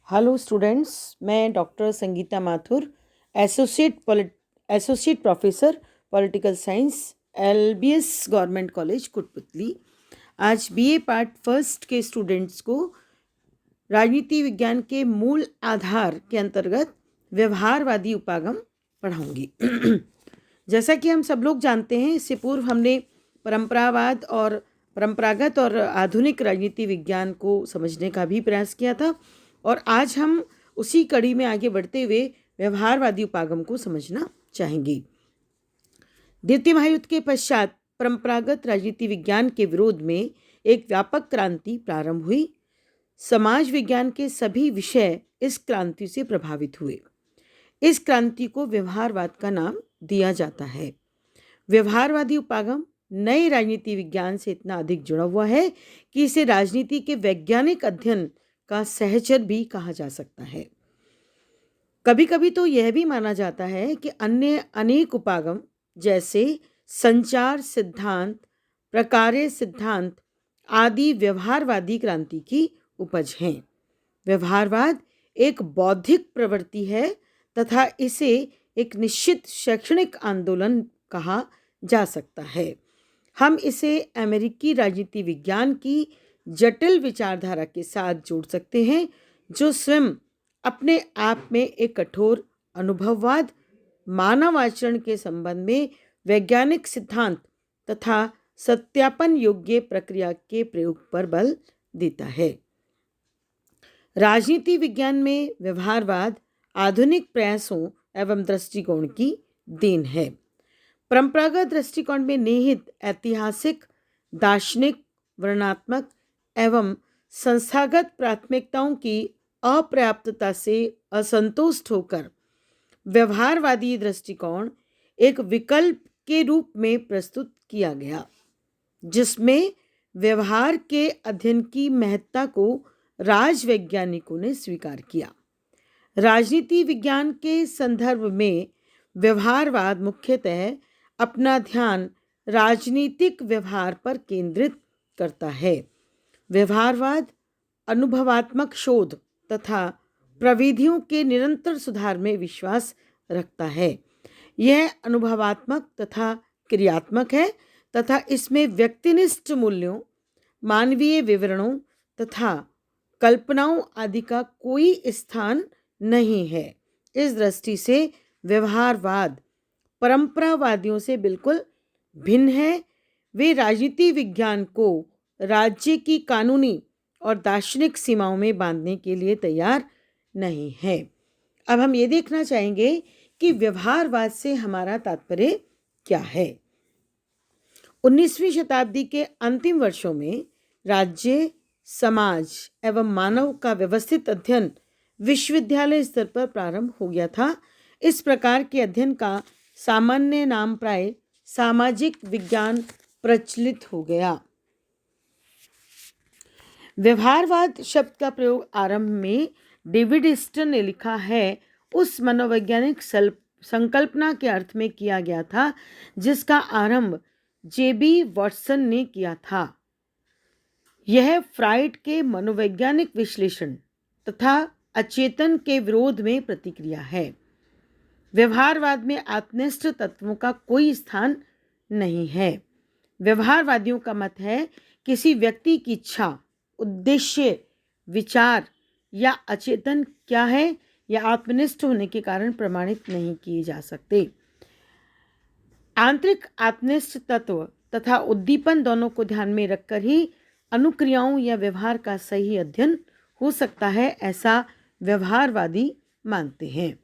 Hello students, मैं doctor Sangeeta Mathur, associate professor political science, LBS government college Kotputli. आज BA part first के students को राजनीति विज्ञान के मूल आधार के अंतर्गत व्यवहारवादी उपागम पढ़ाऊंगी। जैसा कि हम सब लोग जानते हैं, इससे पूर्व हमने परंपरागत और आधुनिक राजनीति विज्ञान को समझने का भी प्रयास किया था, और आज हम उसी कड़ी में आगे बढ़ते हुए व्यवहारवादी उपागम को समझना चाहेंगे। द्वितीय महायुद्ध के पश्चात परंपरागत राजनीति विज्ञान के विरोध में एक व्यापक क्रांति प्रारंभ हुई। समाज विज्ञान के सभी विषय इस क्रांति से प्रभावित हुए। इस क्रांति को व्यवहारवाद का नाम दिया जाता है। व्यवहारवादी उपागम नए राजनीति विज्ञान से इतना अधिक जुड़ा हुआ है कि इसे राजनीति के वैज्ञानिक अध्ययन का सहचर भी कहा जा सकता है। कभी कभी तो यह भी माना जाता है कि अन्य अनेक उपागम जैसे संचार सिद्धांत, प्रकार्य सिद्धांत आदि व्यवहारवादी क्रांति की उपज हैं। व्यवहारवाद एक बौद्धिक प्रवृत्ति है तथा इसे एक निश्चित शैक्षणिक आंदोलन कहा जा सकता है। हम इसे अमेरिकी राजनीति विज्ञान की जटिल विचारधारा के साथ जोड़ सकते हैं, जो स्वयं अपने आप में एक कठोर अनुभववाद, मानव आचरण के संबंध में वैज्ञानिक सिद्धांत तथा सत्यापन योग्य प्रक्रिया के प्रयोग पर बल देता है। राजनीति विज्ञान में व्यवहारवाद आधुनिक प्रयासों एवं दृष्टिकोण की देन है। परंपरागत दृष्टिकोण में निहित ऐतिहासिक, दार्शनिक, वर्णनात्मक एवं संस्थागत प्राथमिकताओं की अपर्याप्तता से असंतुष्ट होकर व्यवहारवादी दृष्टिकोण एक विकल्प के रूप में प्रस्तुत किया गया, जिसमें व्यवहार के अध्ययन की महत्ता को राजवैज्ञानिकों ने स्वीकार किया। राजनीति विज्ञान के संदर्भ में व्यवहारवाद मुख्यतः अपना ध्यान राजनीतिक व्यवहार पर केंद्रित करता है। व्यवहारवाद अनुभवात्मक शोध तथा प्रविधियों के निरंतर सुधार में विश्वास रखता है। यह अनुभवात्मक तथा क्रियात्मक है तथा इसमें व्यक्तिनिष्ठ मूल्यों, मानवीय विवरणों तथा कल्पनाओं आदि का कोई स्थान नहीं है। इस दृष्टि से व्यवहारवाद परंपरावादियों से बिल्कुल भिन्न है। वे राजनीति विज्ञान को राज्य की कानूनी और दार्शनिक सीमाओं में बांधने के लिए तैयार नहीं है। अब हम ये देखना चाहेंगे कि व्यवहारवाद से हमारा तात्पर्य क्या है। 19वीं शताब्दी के अंतिम वर्षों में राज्य, समाज एवं मानव का व्यवस्थित अध्ययन विश्वविद्यालय स्तर पर प्रारंभ हो गया था। इस प्रकार के अध्ययन का सामान्य नाम प्राय सामाजिक विज्ञान प्रचलित हो गया। व्यवहारवाद शब्द का प्रयोग आरंभ में डेविड ईस्टन ने लिखा है उस मनोवैज्ञानिक संकल्पना के अर्थ में किया गया था जिसका आरंभ जेबी वॉटसन ने किया था। यह फ्राइड के मनोवैज्ञानिक विश्लेषण तथा अचेतन के विरोध में प्रतिक्रिया है। व्यवहारवाद में आत्मनिष्ठ तत्वों का कोई स्थान नहीं है। व्यवहारवादियों का मत है किसी व्यक्ति की इच्छा, उद्देश्य, विचार या अचेतन क्या है या आत्मनिष्ठ होने के कारण प्रमाणित नहीं किए जा सकते। आंतरिक आत्मनिष्ठ तत्व तथा उद्दीपन दोनों को ध्यान में रखकर ही अनुक्रियाओं या व्यवहार का सही अध्ययन हो सकता है, ऐसा व्यवहारवादी मानते हैं।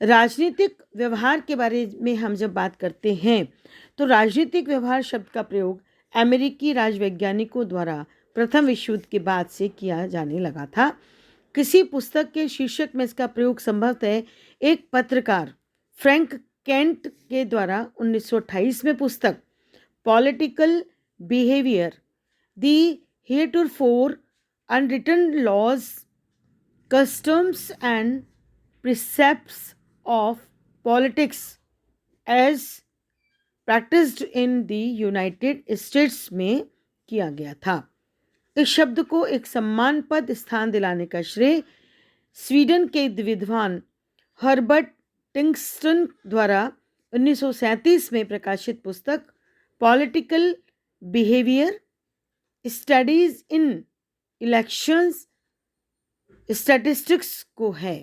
राजनीतिक व्यवहार के बारे में हम जब बात करते हैं तो राजनीतिक व्यवहार शब्द का प्रयोग अमेरिकी राजवैज्ञानिकों द्वारा प्रथम विश्व युद्ध के बाद से किया जाने लगा था। किसी पुस्तक के शीर्षक में इसका प्रयोग संभवतः एक पत्रकार फ्रैंक केंट के द्वारा 1928 में पुस्तक political behaviour, the heretofore unwritten laws, customs and precepts of politics as practiced in the United States में किया गया था। इस शब्द को एक सम्मानपद स्थान दिलाने का श्रेय स्वीडन के विद्वान हर्बर्ट टिंगस्टन द्वारा 1937 में प्रकाशित पुस्तक political behaviour studies in elections statistics को है।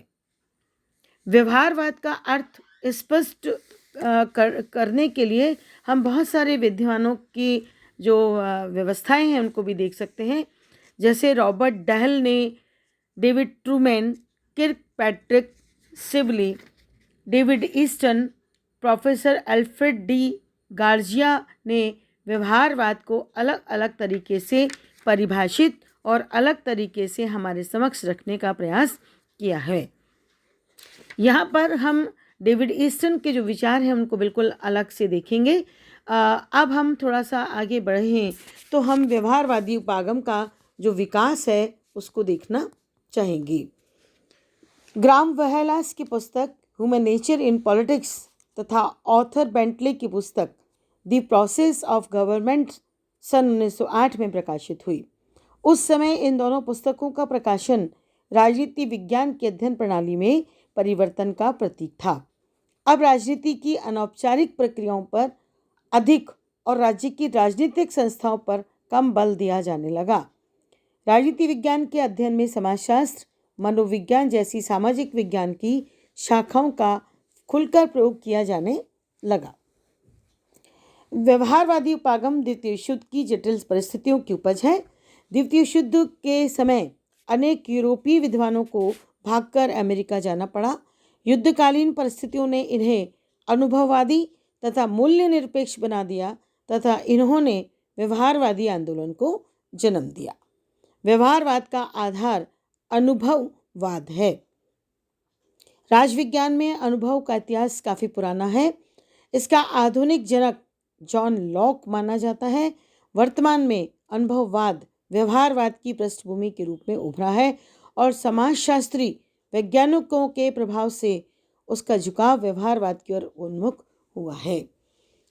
व्यवहारवाद का अर्थ स्पष्ट करने के लिए हम बहुत सारे विद्वानों की जो व्यवस्थाएं हैं उनको भी देख सकते हैं, जैसे रॉबर्ट डहल ने, David Truman, Kirkpatrick Sibley, David Easton, professor Alfred de Grazia ने व्यवहारवाद को अलग अलग तरीके से परिभाषित और अलग तरीके से हमारे समक्ष रखने का प्रयास किया है। यहाँ पर हम डेविड ईस्टन के जो विचार हैं उनको बिल्कुल अलग से देखेंगे। अब हम थोड़ा सा आगे बढ़ें तो हम व्यवहारवादी उपागम का जो विकास है उसको देखना चाहेंगे। ग्राम वेहलास की पुस्तक ह्यूमन नेचर इन पॉलिटिक्स तथा ऑथर बेंटले की पुस्तक द प्रोसेस ऑफ गवर्नमेंट सन 1908 में प्रकाशित हुई। उस समय इन दोनों पुस्तकों का प्रकाशन राजनीति विज्ञान की अध्ययन प्रणाली में परिवर्तन का प्रतीक था। अब राजनीति की अनौपचारिक प्रक्रियाओं पर अधिक और राज्य की राजनीतिक संस्थाओं पर कम बल दिया जाने लगा। राजनीति विज्ञान के अध्ययन में समाजशास्त्र, मनोविज्ञान जैसी सामाजिक विज्ञान की शाखाओं का खुलकर प्रयोग किया जाने लगा। व्यवहारवादी उपागम द्वितीय विश्व युद्ध की जटिल परिस्थितियों की उपज है। द्वितीय विश्व युद्ध के समय अनेक यूरोपीय विद्वानों को भागकर अमेरिका जाना पड़ा। युद्धकालीन परिस्थितियों ने इन्हें अनुभववादी तथा मूल्य निरपेक्ष बना दिया तथा इन्होंने व्यवहारवादी आंदोलन को जन्म दिया। व्यवहारवाद का आधार अनुभववाद है। राजविज्ञान में अनुभव का इतिहास काफ़ी पुराना है। इसका आधुनिक जनक जॉन लॉक माना जाता है। वर्तमान में अनुभववाद व्यवहारवाद की पृष्ठभूमि के रूप में उभरा है और समाजशास्त्री वैज्ञानिकों के प्रभाव से उसका झुकाव व्यवहारवाद की ओर उन्मुख हुआ है।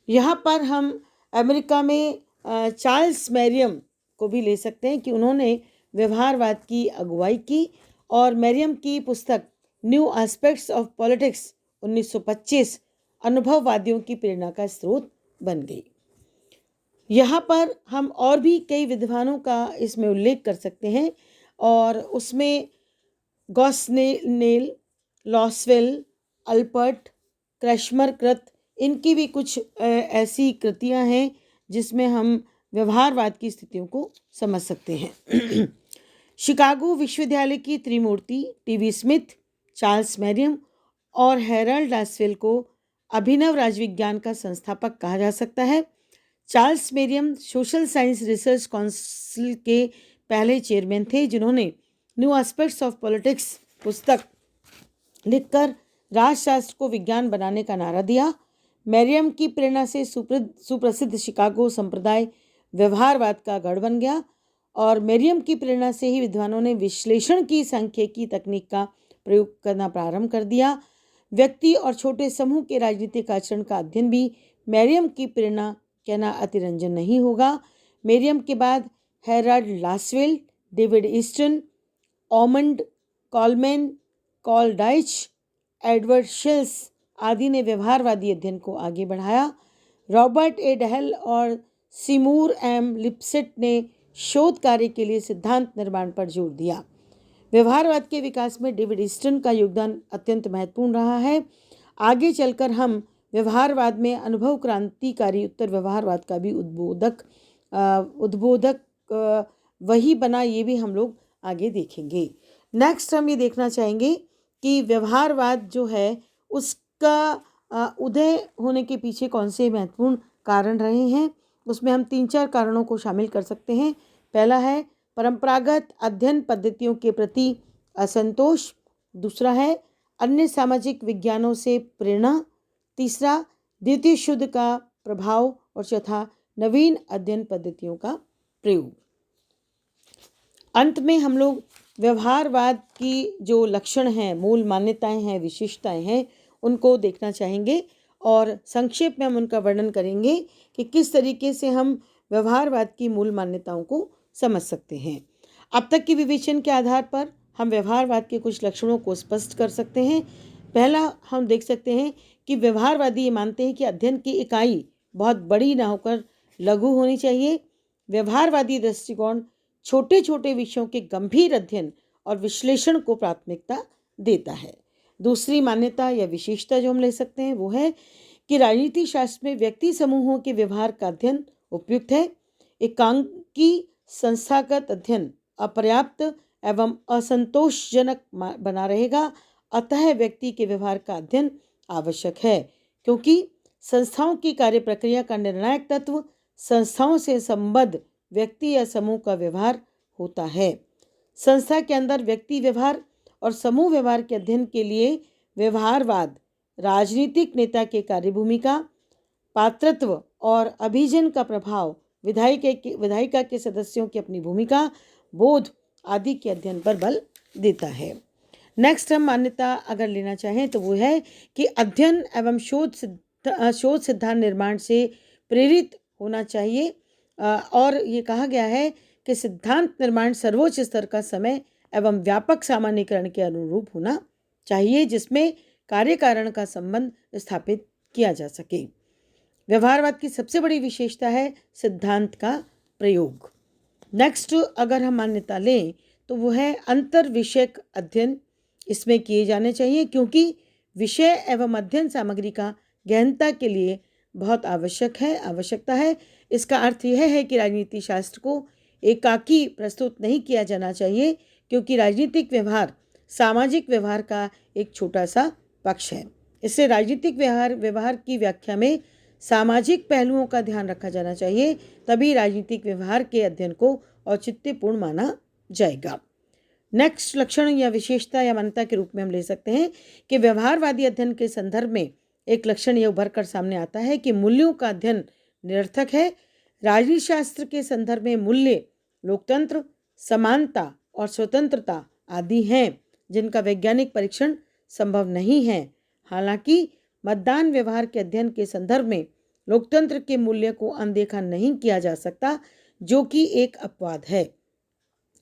यहाँ पर हम अमेरिका में चार्ल्स मैरियम को भी ले सकते हैं कि उन्होंने व्यवहारवाद की अगुवाई की और मैरियम की पुस्तक न्यू एस्पेक्ट्स ऑफ पॉलिटिक्स 1925 अनुभववादियों की प्रेरणा का स्रोत बन गई। यहाँ पर हम और भी कई विद्वानों का इसमें उल्लेख कर सकते हैं और उसमें गॉस्नेल, लॉसवेल, अल्पर्ट, क्रैशमर कृत, इनकी भी कुछ ऐसी कृतियां हैं जिसमें हम व्यवहारवाद की स्थितियों को समझ सकते हैं। शिकागो विश्वविद्यालय की त्रिमूर्ति टीवी स्मिथ, चार्ल्स मैरियम और हेराल्ड लासवेल को अभिनव राजविज्ञान का संस्थापक कहा जा सकता है। Charles Mariam social science research council के पहले चेयरमैन थे जिन्होंने न्यू एस्पेक्ट्स ऑफ पॉलिटिक्स पुस्तक लिखकर राजशास्त्र को विज्ञान बनाने का नारा दिया। मैरियम की प्रेरणा से सुप्रसिद्ध शिकागो संप्रदाय व्यवहारवाद का गढ़ बन गया और मैरियम की प्रेरणा से ही विद्वानों ने विश्लेषण की सांख्यिकी तकनीक का प्रयोग करना प्रारंभ कर दिया। व्यक्ति और छोटे समूह के राजनीतिक आचरण का अध्ययन भी मैरियम की प्रेरणा कहना अतिरंजन नहीं होगा। मैरियम के बाद Harold Lasswell, David Easton, Almond Coleman, Karl Deutsch, Edward Shils आदि ने व्यवहारवादी अध्ययन को आगे बढ़ाया। रॉबर्ट ए डहल और सिमूर एम लिपसेट ने शोध कार्य के लिए सिद्धांत निर्माण पर जोर दिया। व्यवहारवाद के विकास में डेविड ईस्टन का योगदान अत्यंत महत्वपूर्ण रहा है। आगे चलकर हम व्यवहारवाद में अनुभव क्रांतिकारी उत्तर व्यवहारवाद का भी उद्बोधक वही बना, ये भी हम लोग आगे देखेंगे। नेक्स्ट हम ये देखना चाहेंगे कि व्यवहारवाद जो है उसका उदय होने के पीछे कौन से महत्वपूर्ण कारण रहे हैं। उसमें हम 3-4 कारणों को शामिल कर सकते हैं। पहला है परंपरागत अध्ययन पद्धतियों के प्रति असंतोष, दूसरा है अन्य सामाजिक विज्ञानों से प्रेरणा, तीसरा द्वितीय विश्व युद्ध का प्रभाव और चौथा नवीन अध्ययन पद्धतियों का प्रयोग। अंत में हम लोग व्यवहारवाद की जो लक्षण हैं, मूल मान्यताएं हैं, विशेषताएं हैं, उनको देखना चाहेंगे और संक्षेप में हम उनका वर्णन करेंगे कि किस तरीके से हम व्यवहारवाद की मूल मान्यताओं को समझ सकते हैं। अब तक के विवेचन के आधार पर हम व्यवहारवाद के कुछ लक्षणों को स्पष्ट कर सकते हैं। पहला हम देख सकते हैं कि व्यवहारवादी ये मानते हैं कि अध्ययन की इकाई बहुत बड़ी ना होकर लघु होनी चाहिए। व्यवहारवादी दृष्टिकोण छोटे छोटे विषयों के गंभीर अध्ययन और विश्लेषण को प्राथमिकता देता है। दूसरी मान्यता या विशेषता जो हम ले सकते हैं वो है कि राजनीति शास्त्र में व्यक्ति समूहों के व्यवहार का अध्ययन उपयुक्त है। एकांकी संस्थागत अध्ययन अपर्याप्त एवं असंतोषजनक बना रहेगा। अतः व्यक्ति के व्यवहार का अध्ययन आवश्यक है, क्योंकि संस्थाओं की कार्य प्रक्रिया का निर्णायक तत्व संस्थाओं से संबद्ध व्यक्ति या समूह का व्यवहार होता है। संस्था के अंदर व्यक्ति व्यवहार और समूह व्यवहार के अध्ययन के लिए व्यवहारवाद राजनीतिक नेता के कार्यभूमिका, पात्रत्व और अभिजन का प्रभाव, विधायिका के सदस्यों की अपनी भूमिका, बोध आदि के अध्ययन पर बल देता है। नेक्स्ट हम मान्यता अगर लेना चाहें तो वो है कि अध्ययन एवं शोध सिद्धांत निर्माण से प्रेरित होना चाहिए। और ये कहा गया है कि सिद्धांत निर्माण सर्वोच्च स्तर का समय एवं व्यापक सामान्यीकरण के अनुरूप होना चाहिए, जिसमें कार्य कारण का संबंध स्थापित किया जा सके। व्यवहारवाद की सबसे बड़ी विशेषता है सिद्धांत का प्रयोग। नेक्स्ट अगर हम मान्यता लें तो वो है अंतर विषयक अध्ययन इसमें किए जाने चाहिए, क्योंकि विषय एवं अध्ययन सामग्री का गहनता के लिए बहुत आवश्यकता है। इसका अर्थ यह है कि राजनीति शास्त्र को एकाकी प्रस्तुत नहीं किया जाना चाहिए, क्योंकि राजनीतिक व्यवहार सामाजिक व्यवहार का एक छोटा सा पक्ष है। इससे राजनीतिक व्यवहार की व्याख्या में सामाजिक पहलुओं का ध्यान रखा जाना चाहिए, तभी राजनीतिक व्यवहार के अध्ययन को औचित्यपूर्ण माना जाएगा। नेक्स्ट लक्षण या विशेषता या मान्यता के रूप में हम ले सकते हैं कि व्यवहारवादी अध्ययन के संदर्भ में एक लक्षण यह उभर कर सामने आता है कि मूल्यों का अध्ययन निरर्थक है। राजनीति शास्त्र के संदर्भ में मूल्य लोकतंत्र, समानता और स्वतंत्रता आदि हैं, जिनका वैज्ञानिक परीक्षण संभव नहीं है। हालांकि मतदान व्यवहार के अध्ययन के संदर्भ में लोकतंत्र के मूल्य को अनदेखा नहीं किया जा सकता, जो कि एक अपवाद है।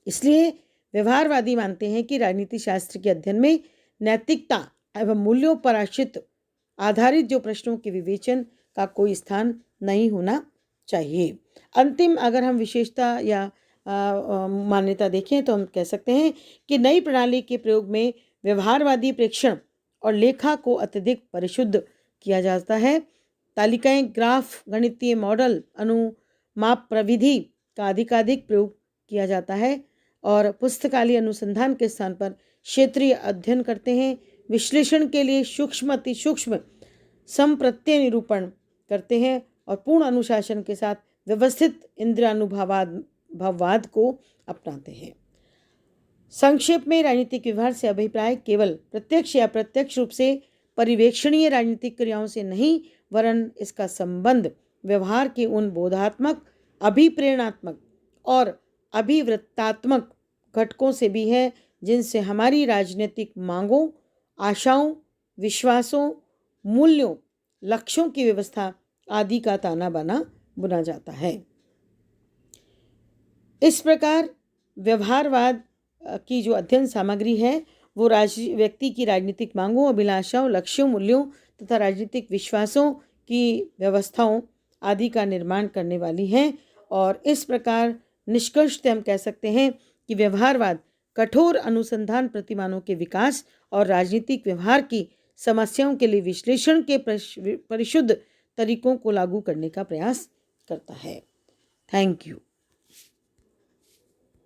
इसलिए व्यवहारवादी मानते हैं कि राजनीति शास्त्र के अध्ययन में नैतिकता एवं मूल्यों पर आधारित जो प्रश्नों के विवेचन का कोई स्थान नहीं होना चाहिए। अंतिम अगर हम विशेषता या मान्यता देखें तो हम कह सकते हैं कि नई प्रणाली के प्रयोग में व्यवहारवादी प्रेक्षण और लेखा को अत्यधिक परिशुद्ध किया जाता है। तालिकाएं, ग्राफ, गणितीय मॉडल, अनुमाप प्रविधि का अधिकाधिक प्रयोग किया जाता है और पुस्तकालय अनुसंधान के स्थान पर क्षेत्रीय अध्ययन करते हैं। विश्लेषण के लिए सूक्ष्म अति सूक्ष्म संप्रत्यय निरूपण करते हैं और पूर्ण अनुशासन के साथ व्यवस्थित इंद्रियानुभववाद को अपनाते हैं। संक्षेप में राजनीतिक व्यवहार से अभिप्राय केवल प्रत्यक्ष या अप्रत्यक्ष रूप से परिवेक्षणीय राजनीतिक क्रियाओं से नहीं, वरन इसका संबंध व्यवहार के उन बोधात्मक, अभिप्रेरणात्मक और अभिवृत्तात्मक घटकों से भी है जिनसे हमारी राजनीतिक मांगों, आशाओं, विश्वासों, मूल्यों, लक्ष्यों की व्यवस्था आदि का ताना बाना बुना जाता है। इस प्रकार व्यवहारवाद की जो अध्ययन सामग्री है वो व्यक्ति की राजनीतिक मांगों, अभिलाषाओं, लक्ष्यों, मूल्यों तथा राजनीतिक विश्वासों की व्यवस्थाओं आदि का निर्माण करने वाली है। और इस प्रकार निष्कर्षतः हम कह सकते हैं कि व्यवहारवाद कठोर अनुसंधान प्रतिमानों के विकास और राजनीतिक व्यवहार की समस्याओं के लिए विश्लेषण के परिशुद्ध तरीकों को लागू करने का प्रयास करता है। Thank you.